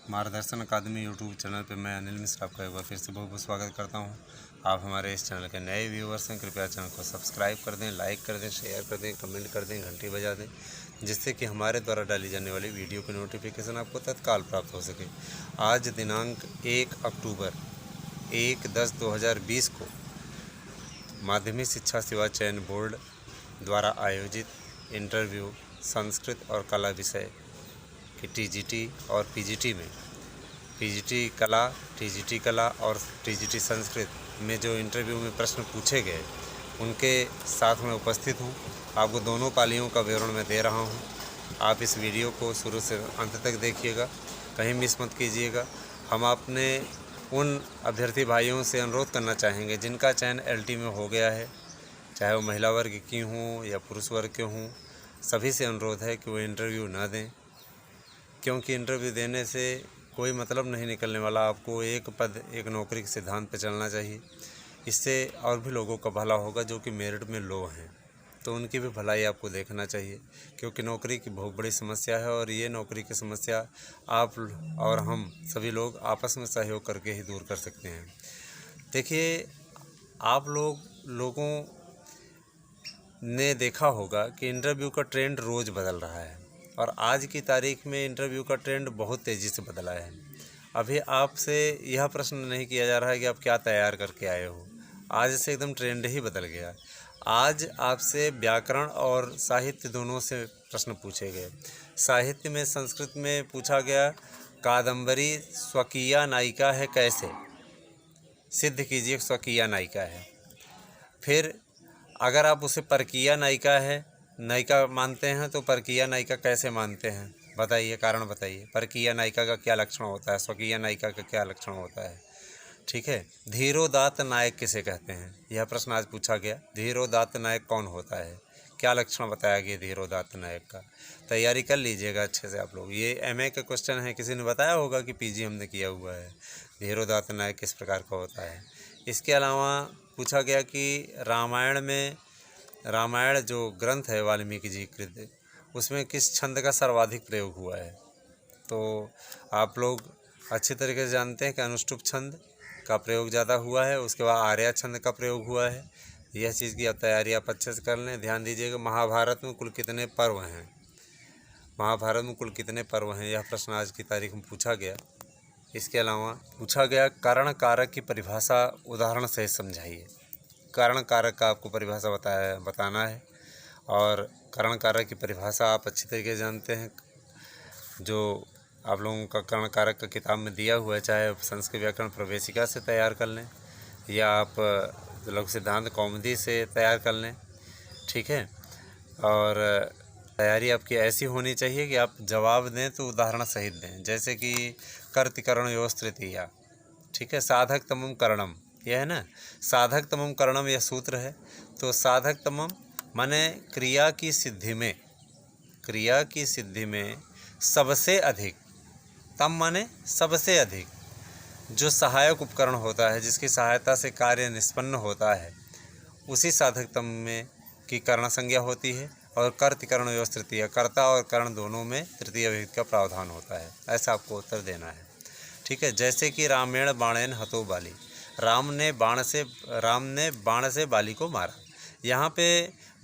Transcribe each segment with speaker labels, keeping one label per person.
Speaker 1: मार्गदर्शन अकादमी YouTube channel पर मैं अनिल मिश्रा आपका एक बार फिर से बहुत बहुत स्वागत करता हूं। आप हमारे इस चैनल के नए व्यूवर्स हैं, कृपया चैनल को सब्सक्राइब कर दें, लाइक कर दें, शेयर कर दें, कमेंट कर दें, घंटी बजा दें, जिससे कि हमारे द्वारा डाली जाने वाली वीडियो की नोटिफिकेशन आपको तत्काल प्राप्त हो सके। आज दिनांक 1 अक्टूबर 1/10/2020 को माध्यमिक शिक्षा सेवा चयन बोर्ड द्वारा आयोजित इंटरव्यू संस्कृत और कला विषय कि टीजीटी और पीजीटी में टीजीटी कला और टीजीटी संस्कृत में जो इंटरव्यू में प्रश्न पूछे गए उनके साथ में उपस्थित हूँ। आपको दोनों पालियों का विवरण मैं दे रहा हूँ। आप इस वीडियो को शुरू से अंत तक देखिएगा, कहीं मिस मत कीजिएगा। हम अपने उन अभ्यर्थी भाइयों से अनुरोध करना चाहेंगे जिनका चयन एलटी में हो गया है, चाहे वो महिला वर्ग की हों या पुरुष वर्ग के हों, सभी से अनुरोध है कि वो इंटरव्यू ना दें, क्योंकि इंटरव्यू देने से कोई मतलब नहीं निकलने वाला। आपको एक पद एक नौकरी के सिद्धांत पर चलना चाहिए। इससे और भी लोगों का भला होगा जो कि मेरिट में लो हैं, तो उनकी भी भलाई आपको देखना चाहिए, क्योंकि नौकरी की बहुत बड़ी समस्या है और ये नौकरी की समस्या आप और हम सभी लोग आपस में सहयोग करके ही दूर कर सकते हैं। देखिए, आप लोगों ने देखा होगा कि इंटरव्यू का ट्रेंड रोज़ बदल रहा है और आज की तारीख में इंटरव्यू का ट्रेंड बहुत तेज़ी से बदला है। अभी आपसे यह प्रश्न नहीं किया जा रहा है कि आप क्या तैयार करके आए हो, आज से एकदम ट्रेंड ही बदल गया। आज आपसे व्याकरण और साहित्य दोनों से प्रश्न पूछे गए। साहित्य में संस्कृत में पूछा गया, कादम्बरी स्वकीया नायिका है कैसे, सिद्ध कीजिए स्वकीया नायिका है। फिर अगर आप उसे परकीया नायिका मानते हैं तो परकीया नायिका कैसे मानते हैं, बताइए, कारण बताइए। परकीया नायिका का क्या लक्षण होता है, स्वकीय नायिका का क्या लक्षण होता है, ठीक है। धीरोदात्त नायक किसे कहते हैं, यह प्रश्न आज पूछा गया। धीरोदात्त नायक कौन होता है, क्या लक्षण बताया गया धीरोदात्त नायक का। तैयारी कर लीजिएगा अच्छे से आप लोग। ये एमए का क्वेश्चन है, किसी ने बताया होगा कि पीजी हमने किया हुआ है। धीरोदात्त नायक किस प्रकार का होता है। इसके अलावा पूछा गया कि रामायण जो ग्रंथ है वाल्मीकि जी कृत, उसमें किस छंद का सर्वाधिक प्रयोग हुआ है। तो आप लोग अच्छी तरीके से जानते हैं कि अनुष्टुप छंद का प्रयोग ज़्यादा हुआ है, उसके बाद आर्या छंद का प्रयोग हुआ है। यह चीज़ की आप तैयारी आप अच्छे से कर लें। ध्यान दीजिएगा, महाभारत में कुल कितने पर्व हैं, यह प्रश्न आज की तारीख में पूछा गया। इसके अलावा पूछा गया करण कारक की परिभाषा उदाहरण से समझाइए। करण कारक का आपको परिभाषा बताना है और करण कारक की परिभाषा आप अच्छी तरीके से जानते हैं। जो आप लोगों का करण कारक का किताब में दिया हुआ है, चाहे संस्कृत व्याकरण प्रवेशिका से तैयार कर लें या आप लघु सिद्धांत कौमुदी से तैयार कर लें, ठीक है। और तैयारी आपकी ऐसी होनी चाहिए कि आप जवाब दें तो उदाहरण सहित दें, जैसे कि कर्तिकरणयोस् तृतीया, ठीक है। साधक तमम करणम, यह है ना, साधक तमम करणम यह सूत्र है। तो साधक तमम माने क्रिया की सिद्धि में सबसे अधिक, तम माने सबसे अधिक, जो सहायक उपकरण होता है जिसकी सहायता से कार्य निष्पन्न होता है, उसी साधक तम में की कर्ण संज्ञा होती है। और कर्तिकरणयोस् तृतीया, कर्ता और कर्ण दोनों में तृतीय विभक्ति का प्रावधान होता है। ऐसा आपको उत्तर देना है, ठीक है। जैसे कि रामेण बाणेन हतो बाली, राम ने बाण से बाली को मारा। यहाँ पे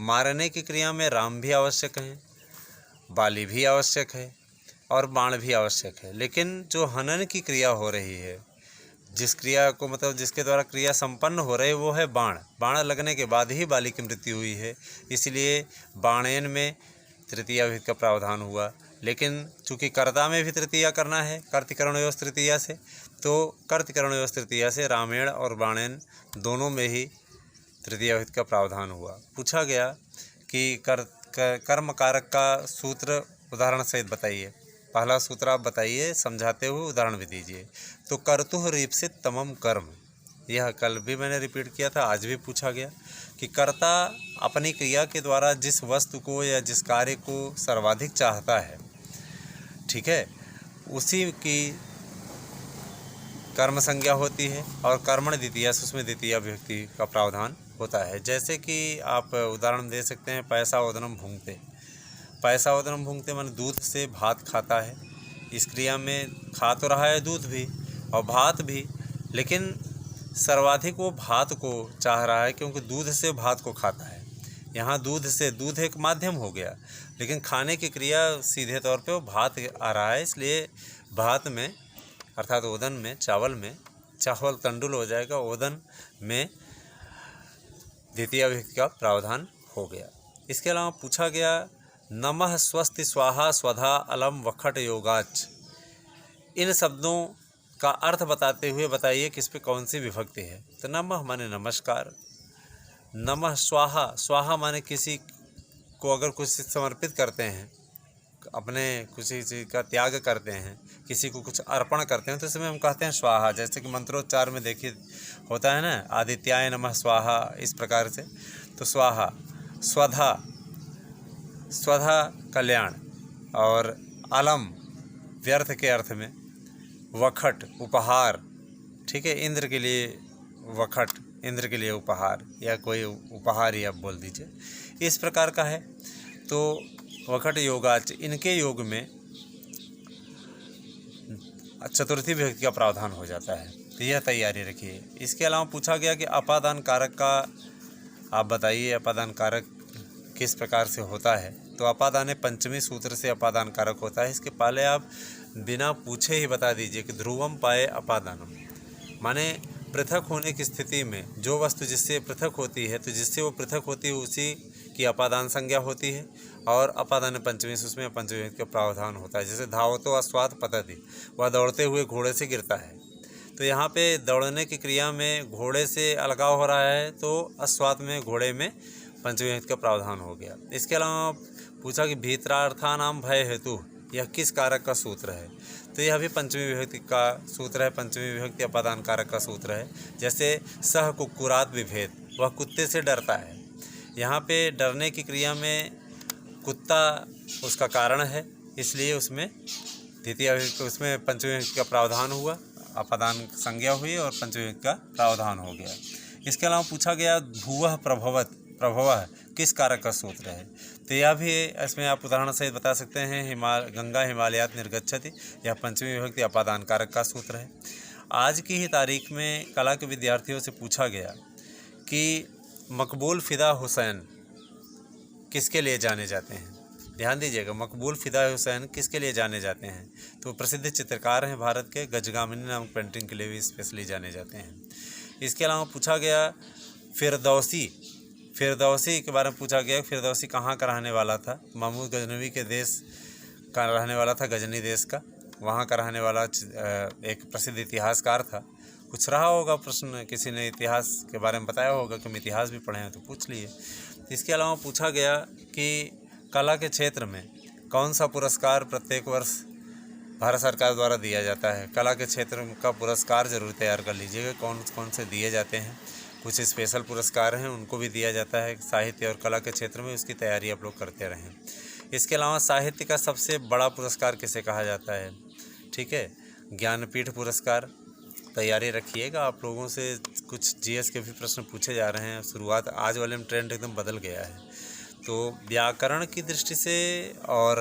Speaker 1: मारने की क्रिया में राम भी आवश्यक हैं, बाली भी आवश्यक है और बाण भी आवश्यक है, लेकिन जो हनन की क्रिया हो रही है, जिस क्रिया को मतलब जिसके द्वारा क्रिया संपन्न हो रही है, वो है बाण लगने के बाद ही बाली की मृत्यु हुई है, इसलिए बाणेन में तृतीया विभक्ति का प्रावधान हुआ। लेकिन चूँकि कर्ता में भी तृतीया करना है कर्तिकरणयोस् तृतीया से, तो कर्तिकरणयोस् तृतीया से रामेण और बाणेन दोनों में ही तृतीया विभक्ति का प्रावधान हुआ। पूछा गया कि कर्म कारक का सूत्र उदाहरण सहित बताइए। पहला सूत्र आप बताइए, समझाते हुए उदाहरण भी दीजिए। तो कर्तुः रीप्सित तमम कर्म, यह कल भी मैंने रिपीट किया था, आज भी पूछा गया कि कर्ता अपनी क्रिया के द्वारा जिस वस्तु को या जिस कार्य को सर्वाधिक चाहता है, ठीक है, उसी की कर्म संज्ञा होती है और कर्मण द्वितीया से उसमें द्वितीय विभक्ति का प्रावधान होता है। जैसे कि आप उदाहरण दे सकते हैं, पैसा ओदनम भूंगते। पैसा ओदनम भूंगते माने दूध से भात खाता है, इस क्रिया में खा तो रहा है दूध भी और भात भी, लेकिन सर्वाधिक वो भात को चाह रहा है क्योंकि दूध से भात को खाता है। यहाँ दूध से, दूध एक माध्यम हो गया, लेकिन खाने की क्रिया सीधे तौर पे वो भात आ रहा है, इसलिए भात में अर्थात ओदन में, चावल तंडुल हो जाएगा, ओदन में द्वितीय विभक्ति का प्रावधान हो गया। इसके अलावा पूछा गया नमः स्वस्ति स्वाहा स्वधा अलम वखट योगाच, इन शब्दों का अर्थ बताते हुए बताइए किस पे कौन सी विभक्ति है। तो नमः माने नमस्कार, नमः स्वाहा, स्वाहा माने किसी को अगर कुछ समर्पित करते हैं, अपने किसी चीज़ का त्याग करते हैं, किसी को कुछ अर्पण करते हैं, तो इसमें हम कहते हैं स्वाहा। जैसे कि मंत्रोच्चार में देखिए होता है ना, आदित्याय नमः स्वाहा, इस प्रकार से। तो स्वाहा, स्वधा, स्वधा कल्याण, और अलम व्यर्थ के अर्थ में, वखट उपहार, ठीक है, इंद्र के लिए वखट, इंद्र के लिए उपहार, या कोई उपहार ही आप बोल दीजिए, इस प्रकार का है। तो वखट योगाच, इनके योग में चतुर्थी विभक्ति का प्रावधान हो जाता है, तो यह तैयारी रखिए। इसके अलावा पूछा गया कि अपादान कारक का आप बताइए, अपादान कारक किस प्रकार से होता है। तो अपादान पंचमी सूत्र से अपादान कारक होता है। इसके पहले आप बिना पूछे ही बता दीजिए कि ध्रुवम पाए अपादानम, माने पृथक होने की स्थिति में जो वस्तु जिससे पृथक होती है, तो जिससे वो पृथक होती है उसी की अपादान संज्ञा होती है। और अपादान पंचमी उसमें पंचमी का प्रावधान होता है। जैसे धावतो अस्वाद पतति, वह दौड़ते हुए घोड़े से गिरता है। तो यहाँ पे दौड़ने की क्रिया में घोड़े से अलगाव हो रहा है, तो अस्वाद में घोड़े में पंचमी का प्रावधान हो गया। इसके अलावा पूछा कि भीतरार्थानाम भय हेतु, यह किस कारक का सूत्र है। तो यह भी पंचमी विभक्ति का सूत्र है, पंचमी विभक्ति अपादान कारक का सूत्र है। जैसे सह कुक्कुरात विभेद, वह कुत्ते से डरता है। यहाँ पे डरने की क्रिया में कुत्ता उसका कारण है, इसलिए उसमें द्वितीय विभक्ति, उसमें पंचमी विभक्ति का प्रावधान हुआ, अपादान संज्ञा हुई और पंचमी विभक्ति का प्रावधान हो गया। इसके अलावा पूछा गया भुवः प्रभवत, प्रभवः किस कारक का सूत्र है। तो यह भी इसमें आप उदाहरण सहित बता सकते हैं, गंगा हिमालयात निर्गच्छति, यह पंचमी विभक्ति अपादान कारक का सूत्र है। आज की ही तारीख में कला के विद्यार्थियों से पूछा गया कि मकबूल फ़िदा हुसैन किसके लिए जाने जाते हैं। ध्यान दीजिएगा, मकबूल फ़िदा हुसैन किसके लिए जाने जाते हैं। तो प्रसिद्ध चित्रकार हैं भारत के, गजगामिनी नामक पेंटिंग के लिए भी स्पेशली जाने जाते हैं। इसके अलावा पूछा गया फिरदौसी, फिरदौसी के बारे में पूछा गया, फिरदौसी कहाँ का रहने वाला था। महमूद गजनवी के देश का रहने वाला था, गजनी देश का, वहाँ का रहने वाला एक प्रसिद्ध इतिहासकार था। कुछ रहा होगा प्रश्न, किसी ने इतिहास के बारे में बताया होगा कि हम इतिहास भी पढ़े हैं, तो पूछ लिए। इसके अलावा पूछा गया कि कला के क्षेत्र में कौन सा पुरस्कार प्रत्येक वर्ष भारत सरकार द्वारा दिया जाता है। कला के क्षेत्र का पुरस्कार जरूर तैयार कर लीजिएगा, कौन कौन से दिए जाते हैं। कुछ स्पेशल पुरस्कार हैं, उनको भी दिया जाता है साहित्य और कला के क्षेत्र में, उसकी तैयारी आप लोग करते रहें। इसके अलावा साहित्य का सबसे बड़ा पुरस्कार किसे कहा जाता है, ठीक है, ज्ञानपीठ पुरस्कार। तैयारी रखिएगा, आप लोगों से कुछ जीएस के भी प्रश्न पूछे जा रहे हैं। शुरुआत आज वाले में ट्रेंड एकदम बदल गया है, तो व्याकरण की दृष्टि से और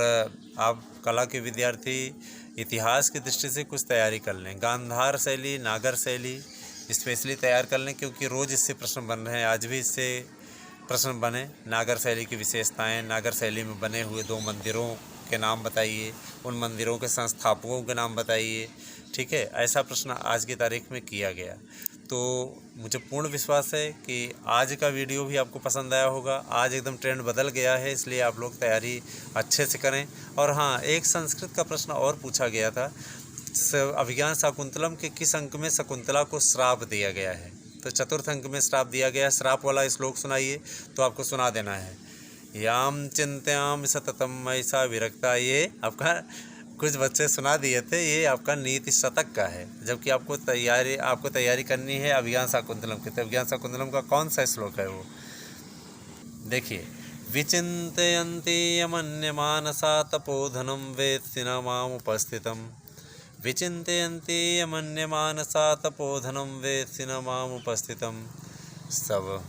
Speaker 1: आप कला के विद्यार्थी इतिहास की दृष्टि से कुछ तैयारी कर लें। गांधार शैली, नागर शैली स्पेशली तैयार कर लें, क्योंकि रोज़ इससे प्रश्न बन रहे हैं। आज भी इससे प्रश्न बने, नागर शैली की विशेषताएं, नागर शैली में बने हुए 2 मंदिरों के नाम बताइए, उन मंदिरों के संस्थापकों के नाम बताइए, ठीक है। ऐसा प्रश्न आज की तारीख में किया गया। तो मुझे पूर्ण विश्वास है कि आज का वीडियो भी आपको पसंद आया होगा। आज एकदम ट्रेंड बदल गया है, इसलिए आप लोग तैयारी अच्छे से करें। और हाँ, एक संस्कृत का प्रश्न और पूछा गया था, अभिज्ञान शाकुंतलम के किस अंक में शकुंतला को श्राप दिया गया है। तो चतुर्थ अंक में श्राप दिया गया है। श्राप वाला श्लोक सुनाइए, तो आपको सुना देना है। याम चिंत्याम सततम ऐसा विरक्ता, ये आपका कुछ बच्चे सुना दिए थे, ये आपका नीति शतक का है, जबकि आपको तैयारी करनी है अभिज्ञान शाकुंतलम की। तो अभिज्ञान शाकुंतलम का कौन सा श्लोक है वो देखिए। विचिन्तयन्ति यमन्यमानसा तपोधनं वेत्ति न मामुपस्थितम्, विचिन्तयन्ति यमन्यमानसा तपोधनं वेत्ति न मामुपस्थितम्। सब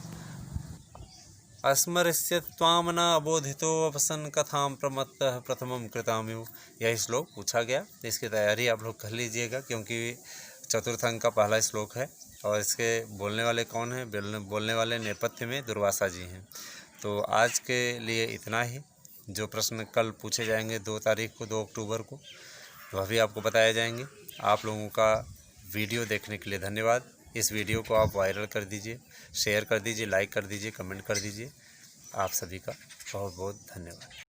Speaker 1: अस्मरिष्यत् त्वां न अबोधितोऽपसन् कथां प्रमत्तः प्रथमं कृताम्यो। यही श्लोक पूछा गया। इसकी तैयारी आप लोग कर लीजिएगा, क्योंकि चतुर्थ अंक का पहला श्लोक है और इसके बोलने वाले कौन हैं? बोलने वाले नेपथ्य में दुर्वासा जी हैं। तो आज के लिए इतना ही। जो प्रश्न कल पूछे जाएंगे 2 तारीख को, 2 अक्टूबर को, वह भी आपको बताए जाएंगे। आप लोगों का वीडियो देखने के लिए धन्यवाद। इस वीडियो को आप वायरल कर दीजिए, शेयर कर दीजिए, लाइक कर दीजिए, कमेंट कर दीजिए। आप सभी का बहुत बहुत धन्यवाद।